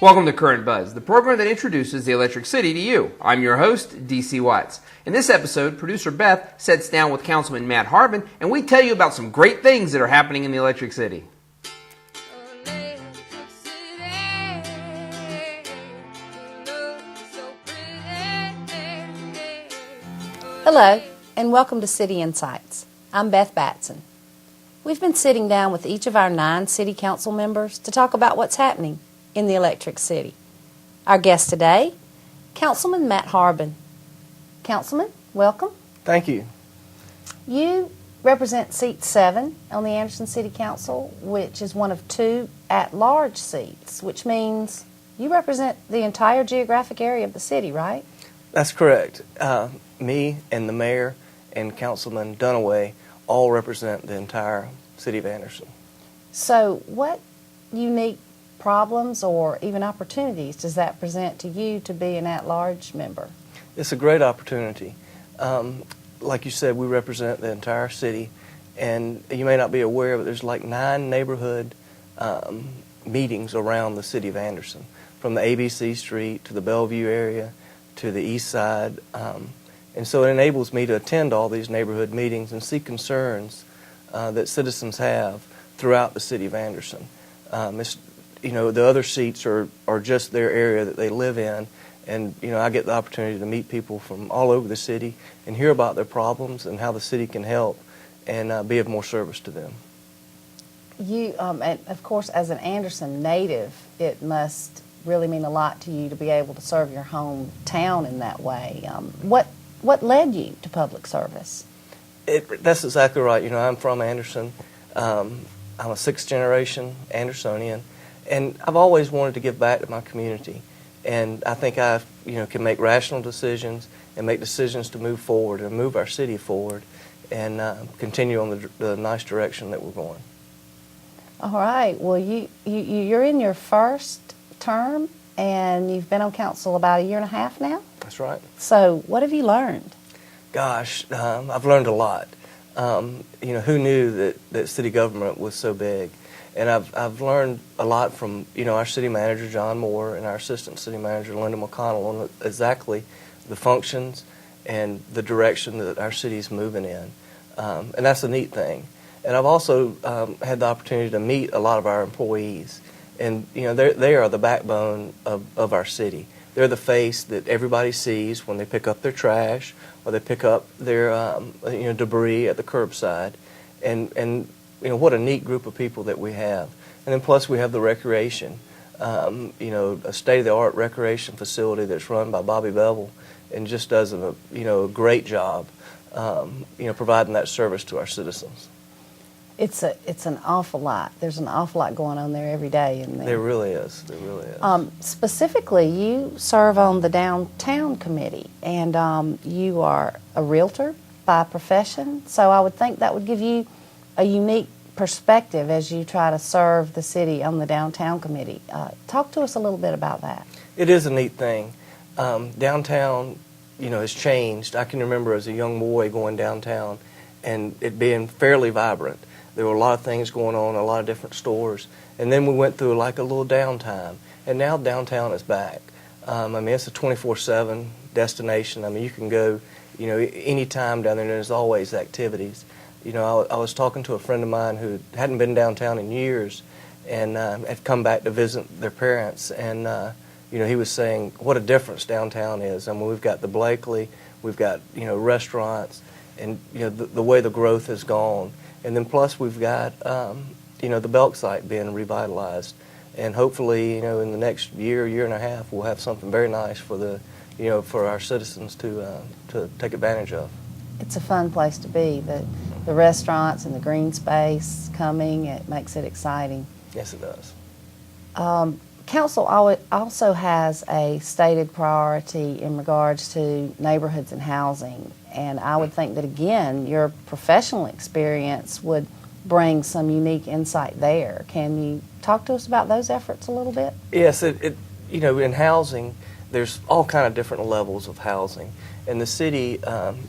Welcome to Current Buzz, the program that introduces the electric city to you. I'm your host, DC Watts. In this episode, producer Beth sits down with Councilman Matt Harbin, and we tell you about some great things that are happening in the electric city. Hello, and welcome to City Insights. I'm Beth Batson. We've been sitting down with each of our 9 city council members to talk about what's happening in the electric city. Our guest today, Councilman Matt Harbin. Councilman, welcome. Thank you. You represent seat 7 on the Anderson City Council, which is one of 2 at-large seats, which means you represent the entire geographic area of the city, right? That's correct. Me and the mayor and Councilman Dunaway all represent the entire city of Anderson. So what unique problems or even opportunities does that present to you to be an at-large member? It's a great opportunity. Like you said, we represent the entire city, and you may not be aware, but there's like 9 neighborhood meetings around the city of Anderson, from the ABC Street to the Bellevue area to the east side. And so it enables me to attend all these neighborhood meetings and see concerns that citizens have throughout the city of Anderson. The other seats are just their area that they live in, and I get the opportunity to meet people from all over the city and hear about their problems and how the city can help and be of more service to them. You, and of course, as an Anderson native, it must really mean a lot to you to be able to serve your hometown in that way. What led you to public service? That's exactly right. I'm from Anderson. I'm a 6th generation Andersonian, and I've always wanted to give back to my community. And I think I can make rational decisions and make decisions to move forward and move our city forward and continue on the nice direction that we're going. All right. Well, you're in your first term, and you've been on council about 1.5 years now? That's right. So what have you learned? Gosh, I've learned a lot. Who knew that city government was so big? And I've learned a lot from our city manager John Moore and our assistant city manager Linda McConnell on exactly the functions and the direction that our city is moving in, and that's a neat thing. And I've also had the opportunity to meet a lot of our employees, and they are the backbone of our city. They're the face that everybody sees when they pick up their trash or they pick up their debris at the curbside, and what a neat group of people that we have. And then plus we have the recreation, a state-of-the-art recreation facility that's run by Bobby Bevel and just does a great job, providing that service to our citizens. It's an awful lot. There's an awful lot going on there every day in there. There really is. There really is. Specifically, you serve on the downtown committee, and you are a realtor by profession. So I would think that would give you a unique perspective as you try to serve the city on the downtown committee. Talk to us a little bit about that. It is a neat thing. Downtown, has changed. I can remember as a young boy going downtown and it being fairly vibrant. There were a lot of things going on, a lot of different stores. And then we went through like a little downtime. And now downtown is back. It's a 24/7 destination. You can go, any time down there, and there's always activities. I was talking to a friend of mine who hadn't been downtown in years and had come back to visit their parents. And, he was saying what a difference downtown is. We've got the Blakely, we've got, restaurants, and, the way the growth has gone. And then plus we've got, the Belk site being revitalized. And hopefully, in the next year and a half, we'll have something very nice for for our citizens to take advantage of. It's a fun place to be. The restaurants and the green space coming, it makes it exciting. Yes, it does. Council also has a stated priority in regards to neighborhoods and housing, and I would think that, again, your professional experience would bring some unique insight there. Can you talk to us about those efforts a little bit? Yes, in housing, there's all kind of different levels of housing. In the city,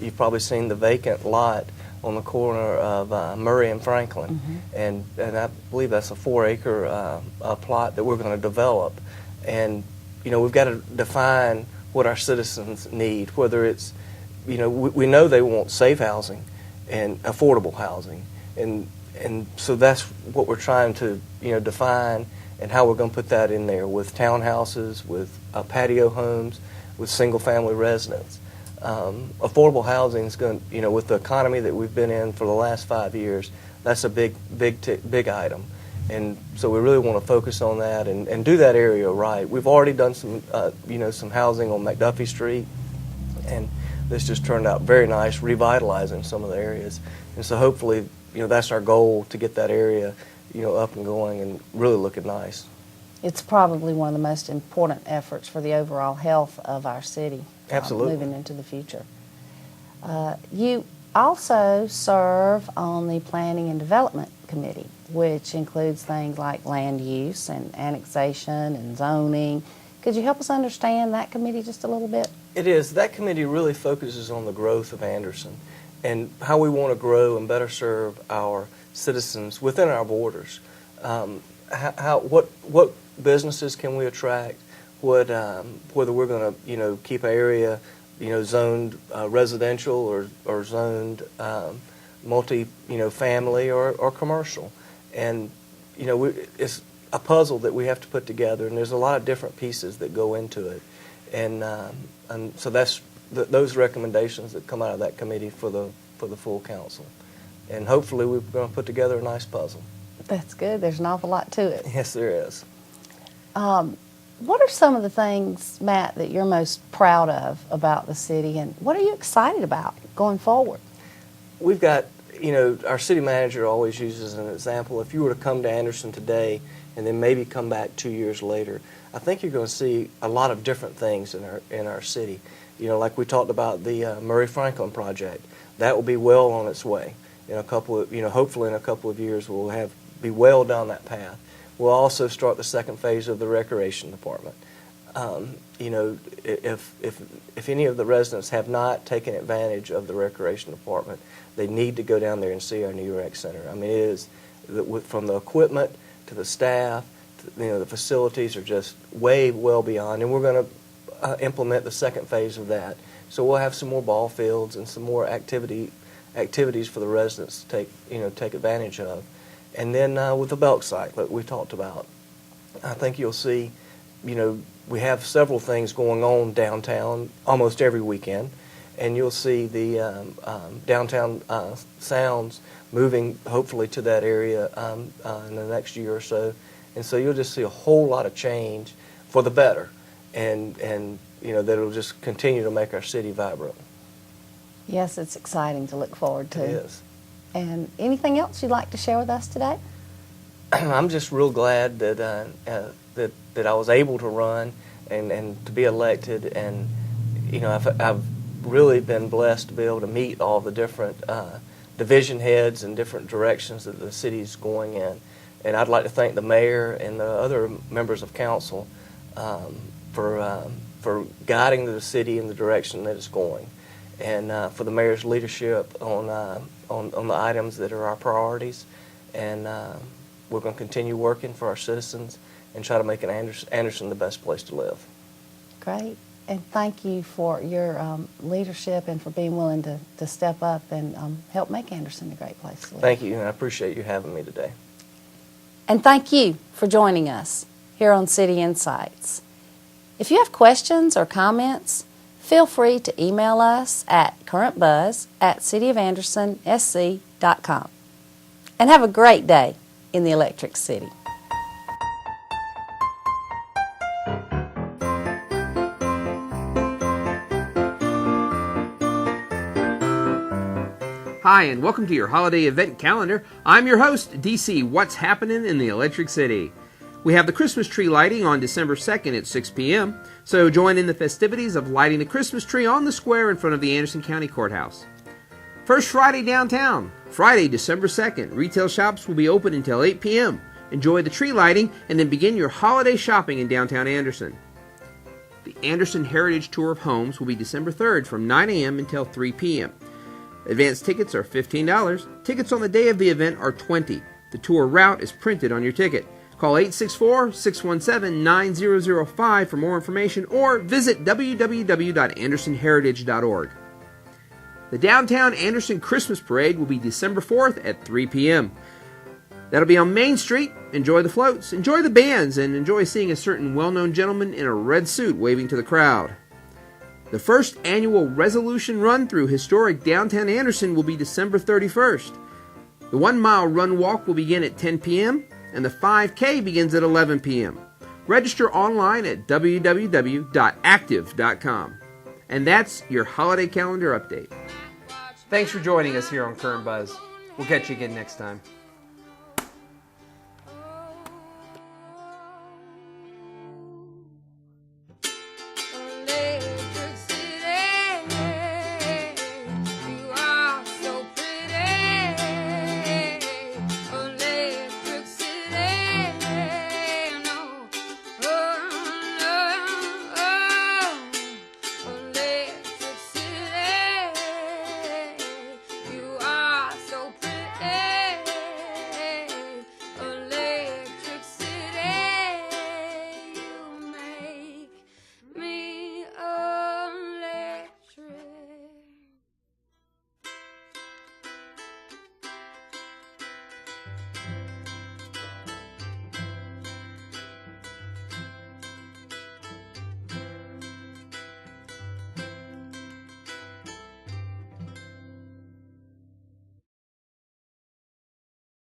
you've probably seen the vacant lot on the corner of Murray and Franklin, and I believe that's a 4-acre plot that we're going to develop. And, we've got to define what our citizens need, whether it's, we know they want safe housing and affordable housing. And so that's what we're trying to, define, and how we're going to put that in there with townhouses, with patio homes, with single-family residents. Affordable housing is going to, with the economy that we've been in for the last 5 years, that's a big item. And so we really want to focus on that and do that area right. We've already done some, some housing on McDuffie Street, and this just turned out very nice, revitalizing some of the areas. And so hopefully, that's our goal, to get that area, up and going and really looking nice. It's probably one of the most important efforts for the overall health of our city. Absolutely. Moving into the future. You also serve on the Planning and Development Committee, which includes things like land use and annexation and zoning. Could you help us understand that committee just a little bit? It is. That committee really focuses on the growth of Anderson and how we want to grow and better serve our citizens within our borders. What businesses can we attract? Whether we're going to keep an area zoned residential or zoned multi-family or commercial, and it's a puzzle that we have to put together, and there's a lot of different pieces that go into it, and so that's those recommendations that come out of that committee for the full council, and hopefully we're going to put together a nice puzzle. That's good. There's an awful lot to it. Yes, there is. What are some of the things, Matt, that you're most proud of about the city, and what are you excited about going forward? We've got, our city manager always uses an example. If you were to come to Anderson today and then maybe come back 2 years later, I think you're going to see a lot of different things in our city. Like we talked about the Murray Franklin project. That will be well on its way. In a couple of, hopefully in a couple of years we'll be well down that path. We'll also start the second phase of the recreation department. If any of the residents have not taken advantage of the recreation department, they need to go down there and see our new rec center. I mean, it is from the equipment to the staff, the facilities are just way well beyond, and we're going to implement the second phase of that. So we'll have some more ball fields and some more activities for the residents to take advantage of. And then with the Belk site that we talked about, I think you'll see, we have several things going on downtown almost every weekend, and you'll see the downtown sounds moving hopefully to that area in the next year or so. And so you'll just see a whole lot of change for the better, and that'll just continue to make our city vibrant. Yes, it's exciting to look forward to. It is. And anything else you'd like to share with us today? I'm just real glad that I was able to run and to be elected, and I've really been blessed to be able to meet all the different division heads and different directions that the city's going in. And I'd like to thank the mayor and the other members of council for guiding the city in the direction that it's going, and for the mayor's leadership on the items that are our priorities. And we're going to continue working for our citizens and try to make Anderson the best place to live. Great. And thank you for your leadership and for being willing to step up and help make Anderson a great place to live. Thank you, and I appreciate you having me today. And thank you for joining us here on City Insights. If you have questions or comments, feel free to email us at currentbuzz@cityofandersonsc.com. And have a great day in the Electric City. Hi, and welcome to your holiday event calendar. I'm your host, DC. What's happening in the Electric City? We have the Christmas tree lighting on December 2nd at 6 p.m., so join in the festivities of lighting the Christmas tree on the square in front of the Anderson County Courthouse. First Friday downtown, Friday, December 2nd. Retail shops will be open until 8 p.m. Enjoy the tree lighting and then begin your holiday shopping in downtown Anderson. The Anderson Heritage Tour of Homes will be December 3rd from 9 a.m. until 3 p.m. Advance tickets are $15. Tickets on the day of the event are $20. The tour route is printed on your ticket. Call 864-617-9005 for more information or visit www.andersonheritage.org. The Downtown Anderson Christmas Parade will be December 4th at 3 p.m. That'll be on Main Street. Enjoy the floats, enjoy the bands, and enjoy seeing a certain well-known gentleman in a red suit waving to the crowd. The first annual Resolution Run through historic downtown Anderson will be December 31st. The 1-mile run walk will begin at 10 p.m. and the 5K begins at 11 p.m. Register online at www.active.com. And that's your holiday calendar update. Thanks for joining us here on Current Buzz. We'll catch you again next time.